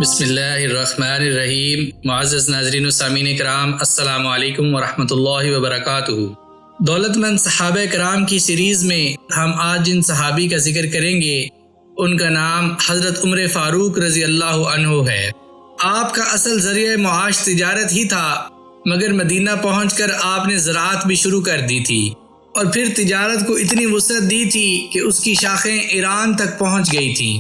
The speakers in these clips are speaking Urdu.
بسم اللہ الرحمن الرحیم۔ معزز ناظرین و سامعین کرام، السلام علیکم ورحمۃ اللہ وبرکاتہ۔ دولت مند صحابہ کرام کی سیریز میں ہم آج جن صحابی کا ذکر کریں گے ان کا نام حضرت عمر فاروق رضی اللہ عنہ ہے۔ آپ کا اصل ذریعہ معاش تجارت ہی تھا، مگر مدینہ پہنچ کر آپ نے زراعت بھی شروع کر دی تھی اور پھر تجارت کو اتنی وسعت دی تھی کہ اس کی شاخیں ایران تک پہنچ گئی تھیں۔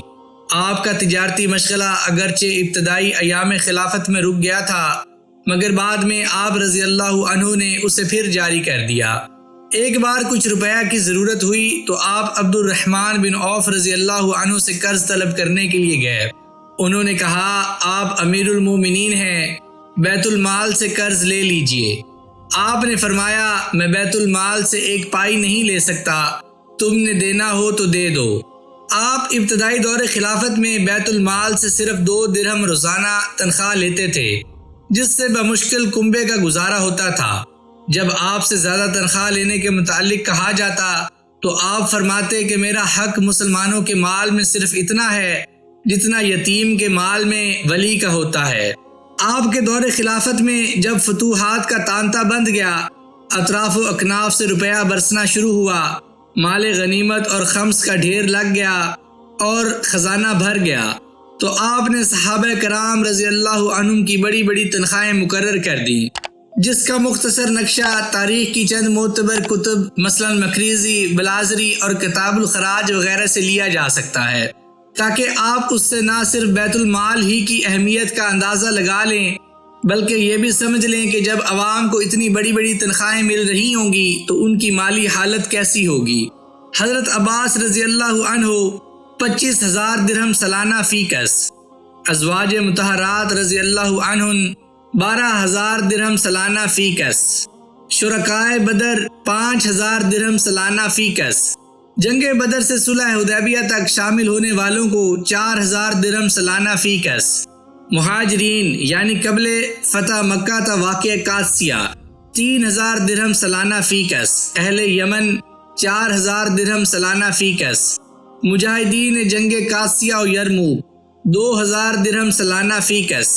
آپ کا تجارتی مشغلہ اگرچہ ابتدائی ایام خلافت میں رک گیا تھا، مگر بعد میں آپ رضی اللہ عنہ نے اسے پھر جاری کر دیا۔ ایک بار کچھ روپیہ کی ضرورت ہوئی تو آپ عبد الرحمن بن عوف رضی اللہ عنہ سے قرض طلب کرنے کے لیے گئے۔ انہوں نے کہا، آپ امیر المومنین ہیں، بیت المال سے قرض لے لیجئے۔ آپ نے فرمایا، میں بیت المال سے ایک پائی نہیں لے سکتا، تم نے دینا ہو تو دے دو۔ آپ ابتدائی دور خلافت میں بیت المال سے صرف 2 درہم روزانہ تنخواہ لیتے تھے، جس سے بمشکل کنبے کا گزارا ہوتا تھا۔ جب آپ سے زیادہ تنخواہ لینے کے متعلق کہا جاتا تو آپ فرماتے کہ میرا حق مسلمانوں کے مال میں صرف اتنا ہے جتنا یتیم کے مال میں ولی کا ہوتا ہے۔ آپ کے دور خلافت میں جب فتوحات کا تانتا بند گیا، اطراف و اکناف سے روپیہ برسنا شروع ہوا، مال غنیمت اور خمس کا ڈھیر لگ گیا اور خزانہ بھر گیا، تو آپ نے صحابہ کرام رضی اللہ عنہم کی بڑی بڑی تنخواہیں مقرر کر دیں، جس کا مختصر نقشہ تاریخ کی چند معتبر کتب مثلا مکریزی، بلازری اور کتاب الخراج وغیرہ سے لیا جا سکتا ہے، تاکہ آپ اس سے نہ صرف بیت المال ہی کی اہمیت کا اندازہ لگا لیں بلکہ یہ بھی سمجھ لیں کہ جب عوام کو اتنی بڑی بڑی تنخواہیں مل رہی ہوں گی تو ان کی مالی حالت کیسی ہوگی۔ حضرت عباس رضی اللہ عنہ 25,000 درہم سالانہ فی کس، ازواج مطہرات رضی اللہ عنہن 12,000 درہم سالانہ فی کس، شرکائے بدر 5,000 درہم سالانہ فی کس، جنگ بدر سے صلح حدیبیہ تک شامل ہونے والوں کو 4,000 درہم سالانہ فی کس، مہاجرین یعنی قبل فتح مکہ تا واقع قادسیہ 3,000 درہم سالانہ فی کس، اہل یمن 4,000 درہم سالانہ فی کس، مجاہدین جنگ قادسیہ و یرموک 2,000 درہم سالانہ فی کس،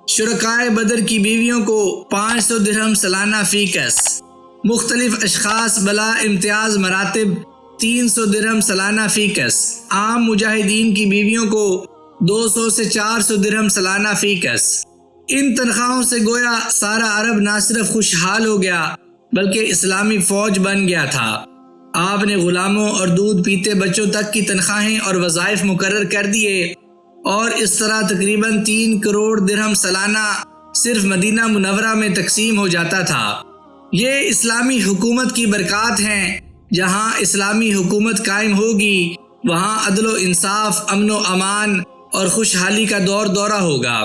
شرکائے بدر کی بیویوں کو 500 درہم سالانہ فی کس، مختلف اشخاص بلا امتیاز مراتب 300 درہم سالانہ فی کس، عام مجاہدین کی بیویوں کو 200 سے 400 درہم سالانہ فی کس۔ ان تنخواہوں سے گویا سارا عرب نہ صرف خوشحال ہو گیا بلکہ اسلامی فوج بن گیا تھا۔ آپ نے غلاموں اور دودھ پیتے بچوں تک کی تنخواہیں اور وظائف مقرر کر دیے اور اس طرح تقریباً 3 کروڑ درہم سالانہ صرف مدینہ منورہ میں تقسیم ہو جاتا تھا۔ یہ اسلامی حکومت کی برکات ہیں۔ جہاں اسلامی حکومت قائم ہوگی وہاں عدل و انصاف، امن و امان اور خوشحالی کا دورہ ہوگا۔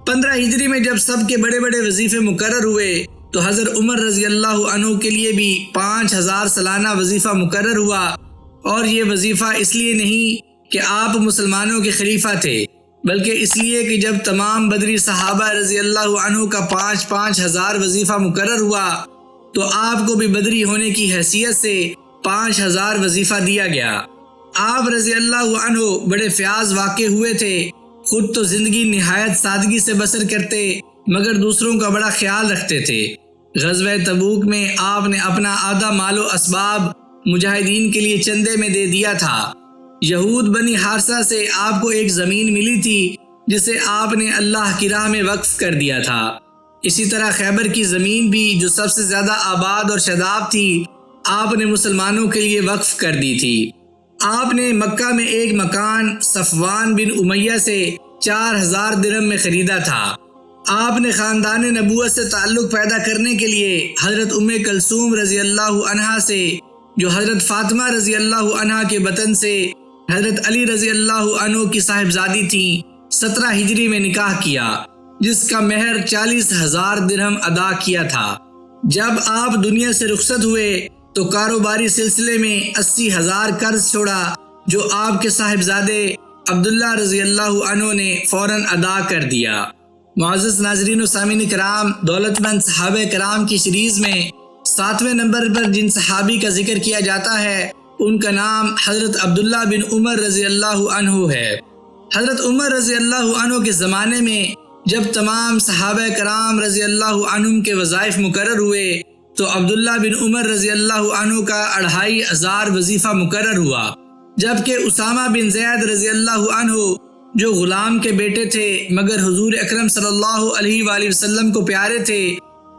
15 ہجری میں جب سب کے بڑے بڑے وظیفے مقرر ہوئے تو حضرت عمر رضی اللہ عنہ کے لیے بھی 5,000 سالانہ وظیفہ مقرر ہوا، اور یہ وظیفہ اس لیے نہیں کہ آپ مسلمانوں کے خلیفہ تھے بلکہ اس لیے کہ جب تمام بدری صحابہ رضی اللہ عنہ کا 5,000 وظیفہ مقرر ہوا تو آپ کو بھی بدری ہونے کی حیثیت سے 5,000 وظیفہ دیا گیا۔ آپ رضی اللہ عنہ بڑے فیاض واقع ہوئے تھے، خود تو زندگی نہایت سادگی سے بسر کرتے مگر دوسروں کا بڑا خیال رکھتے تھے۔ غزوہ تبوک میں آپ نے اپنا آدھا مال و اسباب مجاہدین کے لیے چندے میں دے دیا تھا۔ یہود بنی حارثہ سے آپ کو ایک زمین ملی تھی جسے آپ نے اللہ کی راہ میں وقف کر دیا تھا۔ اسی طرح خیبر کی زمین بھی جو سب سے زیادہ آباد اور شاداب تھی آپ نے مسلمانوں کے لیے وقف کر دی تھی۔ آپ نے مکہ میں ایک مکان صفوان بن امیہ سے 4,000 درہم میں خریدا تھا۔ آپ نے خاندان نبوت سے تعلق پیدا کرنے کے لیے حضرت ام کلثوم رضی اللہ عنہا سے، جو حضرت فاطمہ رضی اللہ عنہا کے بطن سے حضرت علی رضی اللہ عنہ کی صاحبزادی تھیں، 17 ہجری میں نکاح کیا، جس کا مہر 40,000 درہم ادا کیا تھا۔ جب آپ دنیا سے رخصت ہوئے تو کاروباری سلسلے میں 80,000 قرض چھوڑا جو آپ کے صاحبزادے عبداللہ رضی اللہ عنہ نے فوراً ادا کر دیا۔ معزز ناظرین و سامعین کرام، دولت مند صحابہ کرام کی سیریز میں 7ویں نمبر پر جن صحابی کا ذکر کیا جاتا ہے ان کا نام حضرت عبداللہ بن عمر رضی اللہ عنہ ہے۔ حضرت عمر رضی اللہ عنہ کے زمانے میں جب تمام صحابہ کرام رضی اللہ عنہم کے وظائف مقرر ہوئے تو عبداللہ بن عمر رضی اللہ عنہ کا 2500 وظیفہ مقرر ہوا، جبکہ اسامہ بن زید رضی اللہ عنہ جو غلام کے بیٹے تھے مگر حضور اکرم صلی اللہ علیہ وآلہ وسلم کو پیارے تھے،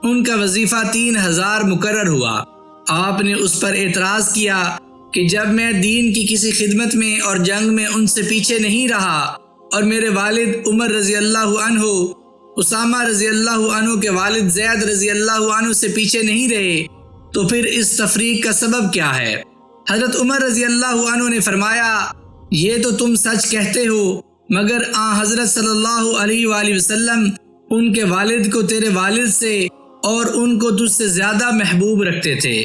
ان کا وظیفہ 3000 مقرر ہوا۔ آپ نے اس پر اعتراض کیا کہ جب میں دین کی کسی خدمت میں اور جنگ میں ان سے پیچھے نہیں رہا اور میرے والد عمر رضی اللہ عنہ اسامہ رضی اللہ عنہ کے والد زید رضی اللہ عنہ سے پیچھے نہیں رہے تو پھر اس تفریق کا سبب کیا ہے؟ حضرت عمر رضی اللہ عنہ نے فرمایا، یہ تو تم سچ کہتے ہو مگر حضرت صلی اللہ علیہ وآلہ وسلم ان کے والد کو تیرے والد سے اور ان کو تجھ سے زیادہ محبوب رکھتے تھے۔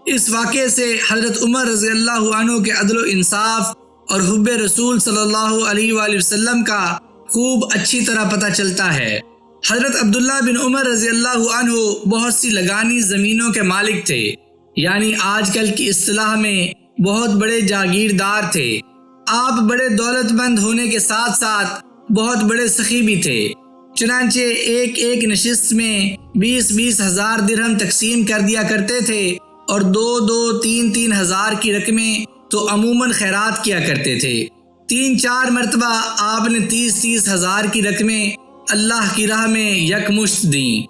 اس واقعے سے حضرت عمر رضی اللہ عنہ کے عدل و انصاف اور حب رسول صلی اللہ علیہ وآلہ وسلم کا خوب اچھی طرح پتہ چلتا ہے۔ حضرت عبداللہ بن عمر رضی اللہ عنہ بہت سی لگانی زمینوں کے مالک تھے، یعنی آج کل کی اصطلاح میں بہت بڑے جاگیردار تھے۔ آپ بڑے دولت مند ہونے کے ساتھ ساتھ بہت بڑے سخی بھی تھے، چنانچہ ایک ایک نشست میں 20-20 ہزار درہم تقسیم کر دیا کرتے تھے اور 2-3 ہزار کی رقمیں تو عموماً خیرات کیا کرتے تھے۔ 3-4 مرتبہ آپ نے 30 ہزار کی رقمیں اللہ کی راہ میں یکمشت دیں۔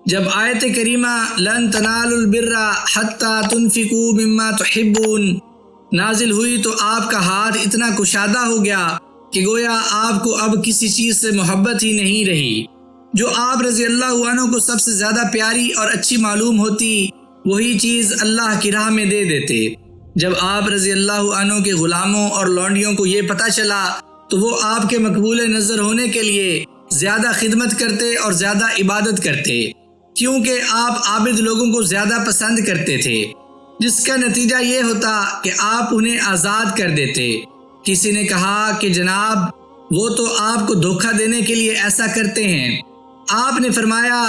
جب آیت کریمہ لن تنالوا البر حتی تنفقوا مما تحبون نازل ہوئی تو آپ کا ہاتھ اتنا کشادہ ہو گیا کہ گویا آپ کو اب کسی چیز سے محبت ہی نہیں رہی۔ جو آپ رضی اللہ عنہ کو سب سے زیادہ پیاری اور اچھی معلوم ہوتی وہی چیز اللہ کی راہ میں دے دیتے۔ جب آپ رضی اللہ عنہ کے غلاموں اور لونڈیوں کو یہ پتہ چلا تو وہ آپ کے مقبول نظر ہونے کے لیے زیادہ خدمت کرتے اور زیادہ عبادت کرتے، کیونکہ آپ عابد لوگوں کو زیادہ پسند کرتے تھے، جس کا نتیجہ یہ ہوتا کہ آپ انہیں آزاد کر دیتے۔ کسی نے کہا کہ جناب وہ تو آپ کو دھوکہ دینے کے لیے ایسا کرتے ہیں۔ آپ نے فرمایا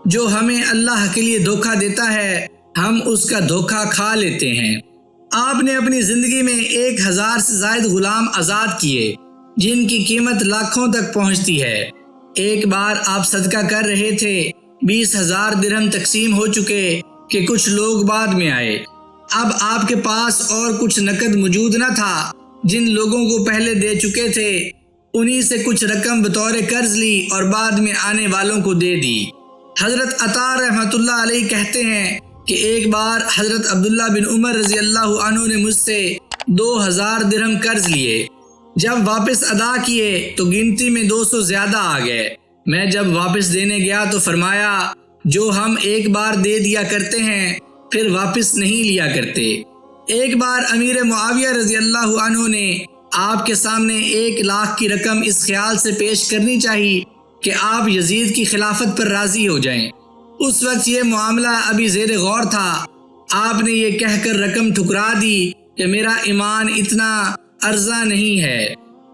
جو ہمیں اللہ کے لیے دھوکہ دیتا ہے ہم اس کا دھوکہ کھا لیتے ہیں۔ آپ نے اپنی زندگی میں 1000 سے زائد غلام آزاد کیے جن کی قیمت لاکھوں تک پہنچتی ہے۔ ایک بار آپ صدقہ کر رہے تھے، 20,000 درہم تقسیم ہو چکے کہ کچھ لوگ بعد میں آئے۔ اب آپ کے پاس اور کچھ نقد موجود نہ تھا، جن لوگوں کو پہلے دے چکے تھے انہی سے کچھ رقم بطور قرض لی اور بعد میں آنے والوں کو دے دی۔ حضرت عطا رحمۃ اللہ علیہ کہتے ہیں کہ ایک بار حضرت عبداللہ بن عمر رضی اللہ عنہ نے مجھ سے 2000 درہم قرض لیے۔ جب واپس ادا کیے تو گنتی میں 200 زیادہ آ گئے۔ میں جب واپس دینے گیا تو فرمایا جو ہم ایک بار دے دیا کرتے ہیں پھر واپس نہیں لیا کرتے۔ ایک بار امیر معاویہ رضی اللہ عنہ نے آپ کے سامنے 1 لاکھ کی رقم اس خیال سے پیش کرنی چاہیے کہ آپ یزید کی خلافت پر راضی ہو جائیں۔ اس وقت یہ معاملہ ابھی زیر غور تھا۔ آپ نے یہ کہہ کر رقم ٹھکرا دی کہ میرا ایمان اتنا ارزاں نہیں ہے۔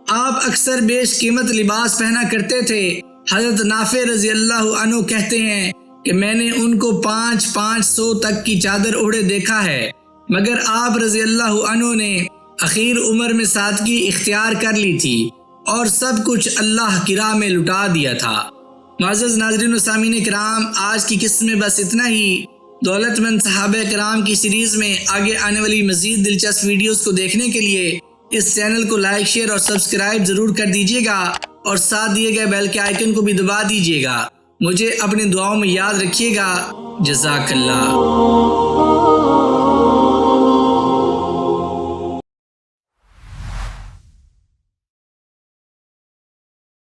آپ اکثر بیش قیمت لباس پہنا کرتے تھے۔ حضرت نافع رضی اللہ عنہ کہتے ہیں کہ میں نے ان کو 500 تک کی چادر اوڑھے دیکھا ہے، مگر آپ رضی اللہ عنہ نے اخیر عمر میں سادگی اختیار کر لی تھی اور سب کچھ اللہ کی راہ میں لٹا دیا تھا۔ معزز ناظرین و سامعین کرام، آج کی قسط میں بس اتنا ہی۔ دولت مند صحابہ کرام کی سیریز میں آگے آنے والی مزید دلچسپ ویڈیوز کو دیکھنے کے لیے اس چینل کو لائک، شیئر اور سبسکرائب ضرور کر دیجیے گا اور ساتھ دیے گئے بیل کے آئیکن کو بھی دبا دیجیے گا۔ مجھے اپنی دعاؤں میں یاد رکھیے گا۔ جزاک اللہ۔